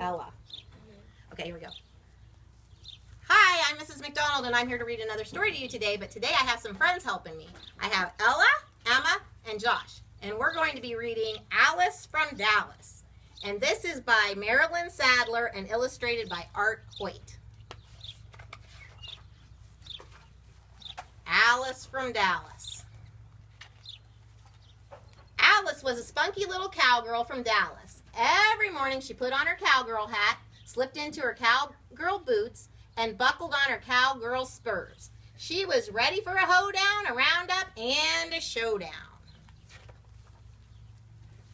Ella. Okay, here we go. Hi, I'm Mrs. McDonald, and I'm here to read another story to you today, but today I have some friends helping me. I have Ella, Emma, and Josh, and we're going to be reading Alice from Dallas. And this is by Marilyn Sadler and illustrated by Ard Hoyt. Alice from Dallas. Alice was a spunky little cowgirl from Dallas. Every morning she put on her cowgirl hat, slipped into her cowgirl boots, and buckled on her cowgirl spurs. She was ready for a hoedown, a roundup, and a showdown.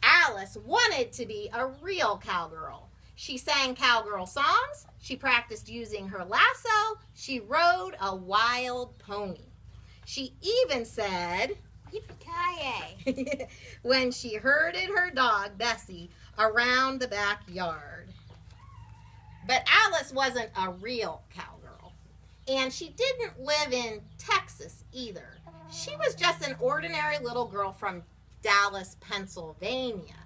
Alice wanted to be a real cowgirl. She sang cowgirl songs, she practiced using her lasso, she rode a wild pony. She even said, "Yippee-ki-yay," when she herded her dog, Bessie, around the backyard. But Alice wasn't a real cowgirl, and she didn't live in Texas either. She was just an ordinary little girl from Dallas, Pennsylvania.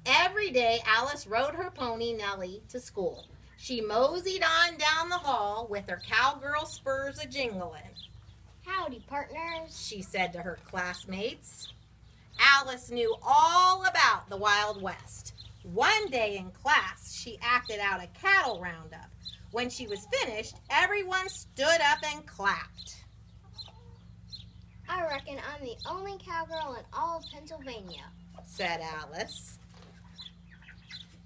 Every day, Alice rode her pony, Nellie, to school. She moseyed on down the hall with her cowgirl spurs a-jingling. "Howdy, partners," she said to her classmates. Alice knew all about the Wild West. One day in class, she acted out a cattle roundup. When she was finished, everyone stood up and clapped. "I reckon I'm the only cowgirl in all of Pennsylvania," said Alice.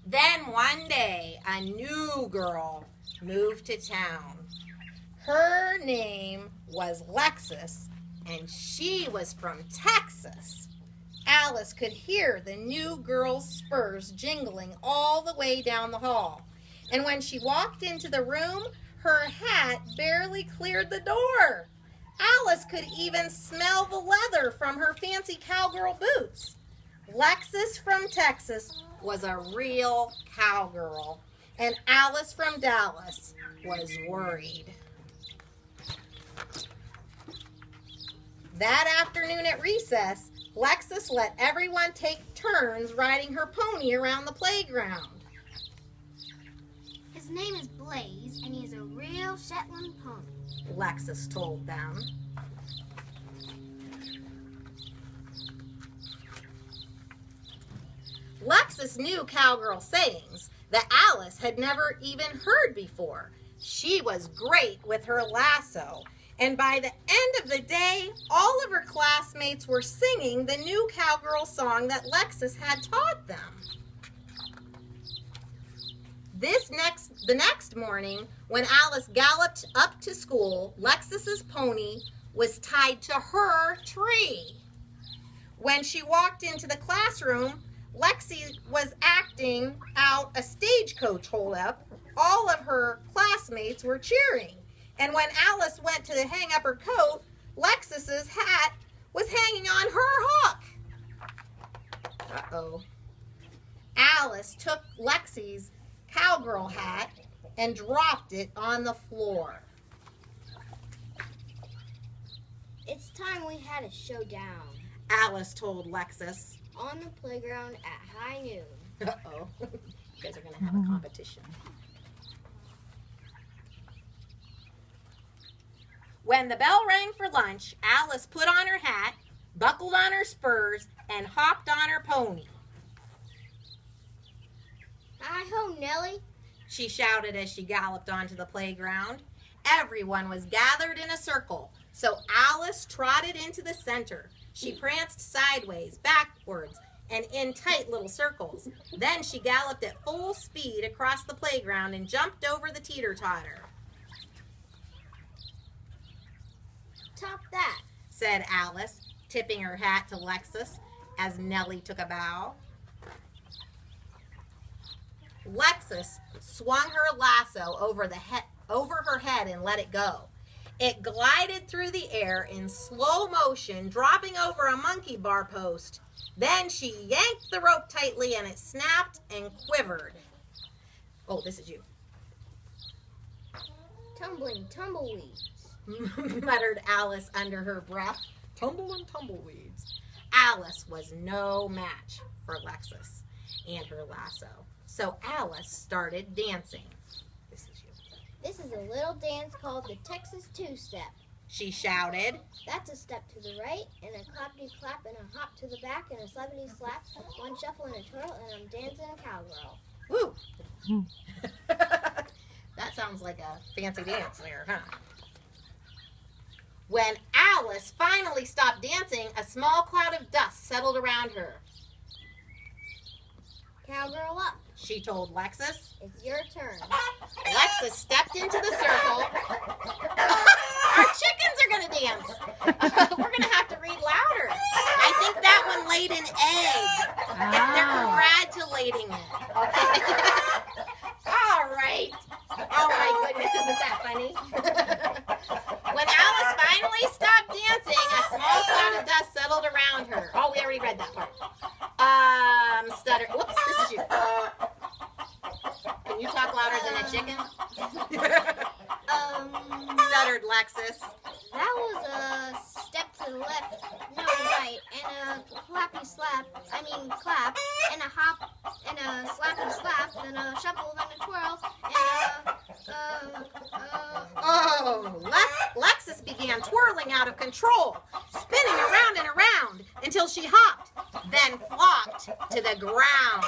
Then one day, a new girl moved to town. Her name was Lexus, and she was from Texas. Alice could hear the new girl's spurs jingling all the way down the hall. And when she walked into the room, her hat barely cleared the door. Alice could even smell the leather from her fancy cowgirl boots. Lexus from Texas was a real cowgirl, and Alice from Dallas was worried. That afternoon at recess, Lexus let everyone take turns riding her pony around the playground. "His name is Blaze, and he's a real Shetland pony," Lexus told them. Lexus knew cowgirl sayings that Alice had never even heard before. She was great with her lasso, and by the end of the day, all of her classmates were singing the new cowgirl song that Lexus had taught them. The next morning, when Alice galloped up to school, Lexus's pony was tied to her tree. When she walked into the classroom, Lexi was acting out a stagecoach holdup. All of her classmates were cheering. And when Alice went to hang up her coat, Lexus's hat was hanging on her hook. Uh-oh. Alice took Lexi's cowgirl hat and dropped it on the floor. "It's time we had a showdown," Alice told Lexus. "On the playground at high noon." Uh-oh. You guys are going to have a competition. When the bell rang for lunch, Alice put on her hat, buckled on her spurs, and hopped on her pony. "Hi-ho, Nellie," she shouted as she galloped onto the playground. Everyone was gathered in a circle, so Alice trotted into the center. She pranced sideways, backwards, and in tight little circles. Then she galloped at full speed across the playground and jumped over the teeter-totter. "Top that," said Alice, tipping her hat to Lexus as Nellie took a bow. Lexus swung her lasso over her head and let it go. It glided through the air in slow motion, dropping over a monkey bar post. Then she yanked the rope tightly and it snapped and quivered. Oh, this is you. "Tumbling tumbleweeds," muttered Alice under her breath. Tumbling tumbleweeds. Alice was no match for Lexus and her lasso. So Alice started dancing. This is you. This is a little dance called the Texas two-step. She shouted. That's a step to the right, and a clappity-clap, and a hop to the back, and a slappity-slap, one shuffle and a twirl, and I'm dancing a cowgirl. Woo! That sounds like a fancy dance there, huh? When Alice finally stopped dancing, a small cloud of dust settled around her. Cowgirl up. She told Lexus. It's your turn. Lexus stepped into the circle. Our chickens are going to dance. We're going to have to read louder. I think that one laid an egg. They're congratulating it. Okay. All right. Oh my goodness, isn't that funny? When Alice finally stopped dancing, a small cloud of dust settled around her. Oh, we already read that part. Stutter. Whoops, this is you. Can you talk louder than a chicken? Stuttered Lexus. That was a step to the left, no right, and a clap, and a hop, and a slappy slap, and a shuffle, and a twirl, and Lexus began twirling out of control, spinning around and around until she hopped, then flopped to the ground.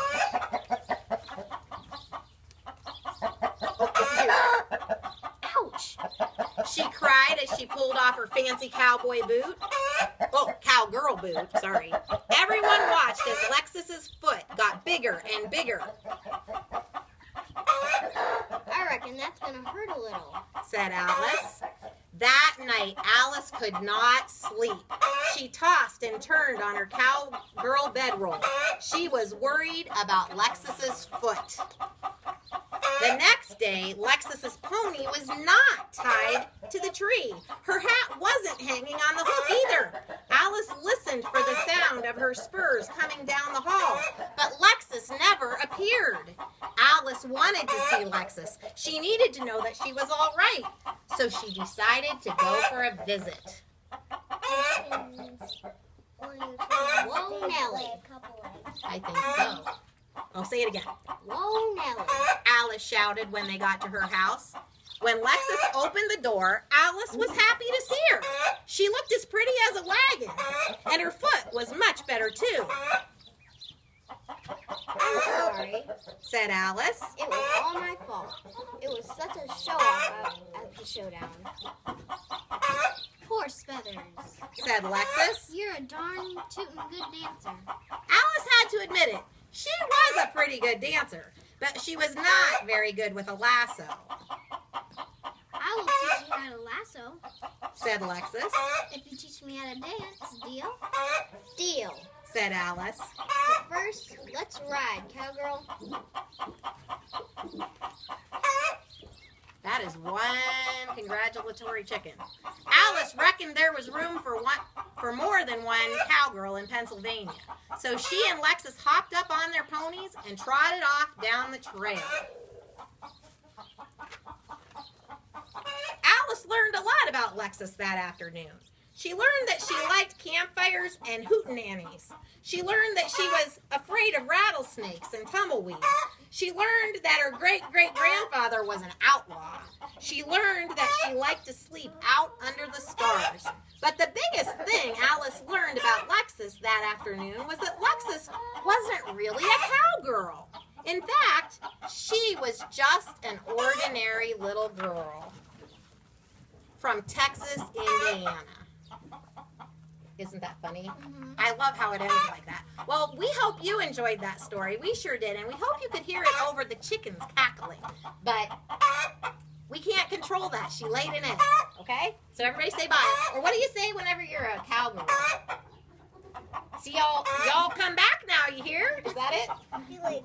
Oh, this is you. Ouch! She cried as she pulled off her fancy cowboy boot. Oh, cowgirl boot, sorry. Everyone watched as Lexus's foot got bigger and bigger. I reckon that's gonna hurt a little, said Alice. That night, Alice could not sleep. She tossed and turned on her cowgirl bedroll. She was worried about Lexus's foot. The next day, Lexus's pony was not tied to the tree. Her hat wasn't hanging on the hook either. Alice listened for the sound of her spurs coming down the hall, but Lexus never appeared. Alice wanted to see Lexus. She needed to know that she was all right, so she decided to go for a visit. Whoa, Nellie. I think so. Oh, say it again. Whoa, Nellie. Alice shouted when they got to her house. When Lexus opened the door, Alice was happy to see her. She looked as pretty as a wagon, and her foot was much better too. I'm sorry, said Alice. It was all my fault. It was such a show-off at the showdown. Horse feathers, said Lexus. You're a darn tootin' good dancer. Alice had to admit it. She was a pretty good dancer, but she was not very good with a lasso. I will teach you how to lasso, said Lexus. If you teach me how to dance, deal? Deal, said Alice. But first, let's ride, cowgirl. That is one congratulatory chicken. Alice reckoned there was room for more than one cowgirl in Pennsylvania. So she and Lexus hopped up on their ponies and trotted off down the trail. Alice learned a lot about Lexus that afternoon. She learned that she liked campfires and hootenannies. She learned that she was afraid of rattlesnakes and tumbleweeds. She learned that her great-great-grandfather was an outlaw. She learned that she liked to sleep out under the stars. But the biggest thing Alice learned about Lexus that afternoon was that Lexus wasn't really a cowgirl. In fact, she was just an ordinary little girl from Texas, Indiana. Isn't that funny? Mm-hmm. I love how it ends like that. Well, we hope you enjoyed that story. We sure did, and we hope you could hear it over the chickens cackling. But we can't control that. She laid an egg, okay? So everybody say bye. Or what do you say whenever you're a cowgirl? See, y'all come back now, you hear? Is that it? He laid